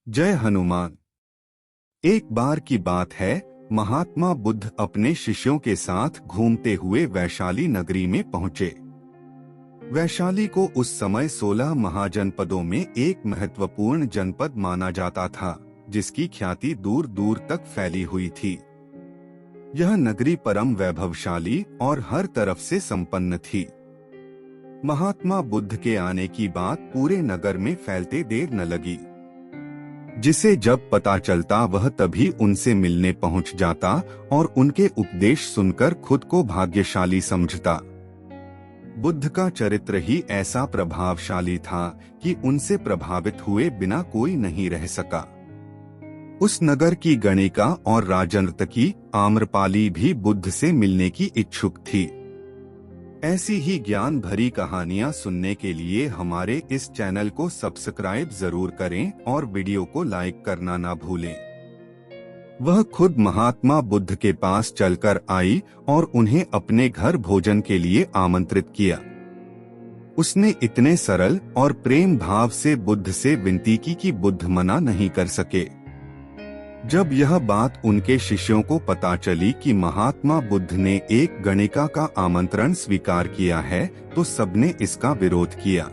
जय हनुमान। एक बार की बात है, महात्मा बुद्ध अपने शिष्यों के साथ घूमते हुए वैशाली नगरी में पहुंचे। वैशाली को उस समय 16 महाजनपदों में एक महत्वपूर्ण जनपद माना जाता था, जिसकी ख्याति दूर दूर तक फैली हुई थी। यह नगरी परम वैभवशाली और हर तरफ से संपन्न थी। महात्मा बुद्ध के आने की बात पूरे नगर में फैलते देर न लगी। जिसे जब पता चलता वह तभी उनसे मिलने पहुंच जाता और उनके उपदेश सुनकर खुद को भाग्यशाली समझता। बुद्ध का चरित्र ही ऐसा प्रभावशाली था कि उनसे प्रभावित हुए बिना कोई नहीं रह सका। उस नगर की गणिका और राजनर्तकी आम्रपाली भी बुद्ध से मिलने की इच्छुक थी। ऐसी ही ज्ञान भरी कहानियां सुनने के लिए हमारे इस चैनल को सब्सक्राइब जरूर करें और वीडियो को लाइक करना ना भूलें। वह खुद महात्मा बुद्ध के पास चलकर आई और उन्हें अपने घर भोजन के लिए आमंत्रित किया। उसने इतने सरल और प्रेम भाव से बुद्ध से विनती की कि बुद्ध मना नहीं कर सके। जब यह बात उनके शिष्यों को पता चली कि महात्मा बुद्ध ने एक गणिका का आमंत्रण स्वीकार किया है, तो सबने इसका विरोध किया।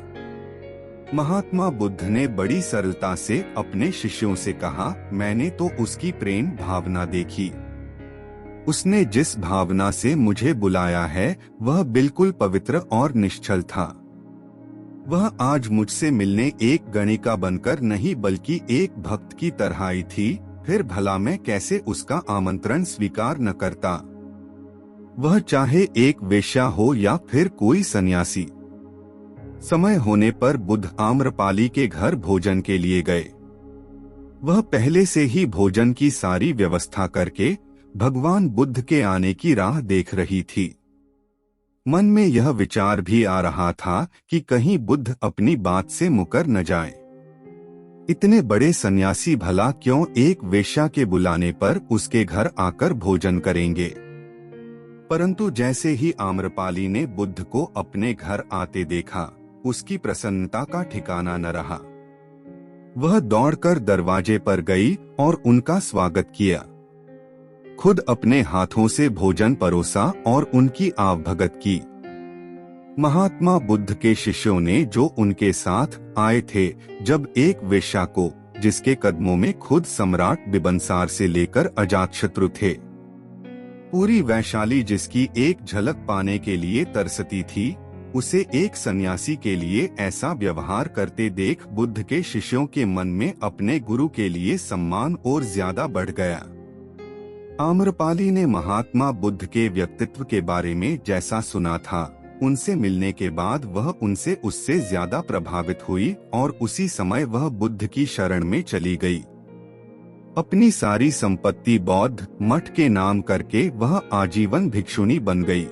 महात्मा बुद्ध ने बड़ी सरलता से अपने शिष्यों से कहा, मैंने तो उसकी प्रेम भावना देखी। उसने जिस भावना से मुझे बुलाया है वह बिल्कुल पवित्र और निश्चल था। वह आज मुझसे मिलने एक गणिका बनकर नहीं बल्कि एक भक्त की तरह आई थी, फिर भला मैं कैसे उसका आमंत्रण स्वीकार न करता, वह चाहे एक वेश्या हो या फिर कोई सन्यासी। समय होने पर बुद्ध आम्रपाली के घर भोजन के लिए गए। वह पहले से ही भोजन की सारी व्यवस्था करके भगवान बुद्ध के आने की राह देख रही थी। मन में यह विचार भी आ रहा था कि कहीं बुद्ध अपनी बात से मुकर न जाए। इतने बड़े सन्यासी भला क्यों एक वेश्या के बुलाने पर उसके घर आकर भोजन करेंगे। परंतु जैसे ही आम्रपाली ने बुद्ध को अपने घर आते देखा, उसकी प्रसन्नता का ठिकाना न रहा। वह दौड़कर दरवाजे पर गई और उनका स्वागत किया। खुद अपने हाथों से भोजन परोसा और उनकी आवभगत की। महात्मा बुद्ध के शिष्यों ने जो उनके साथ आए थे, जब एक वेश्या को, जिसके कदमों में खुद सम्राट बिंबिसार से लेकर अजातशत्रु थे, पूरी वैशाली जिसकी एक झलक पाने के लिए तरसती थी, उसे एक सन्यासी के लिए ऐसा व्यवहार करते देख बुद्ध के शिष्यों के मन में अपने गुरु के लिए सम्मान और ज्यादा बढ़ गया। आम्रपाली ने महात्मा बुद्ध के व्यक्तित्व के बारे में जैसा सुना था, उनसे मिलने के बाद वह उनसे उससे ज्यादा प्रभावित हुई और उसी समय वह बुद्ध की शरण में चली गई। अपनी सारी संपत्ति बौद्ध मठ के नाम करके वह आजीवन भिक्षुणी बन गई।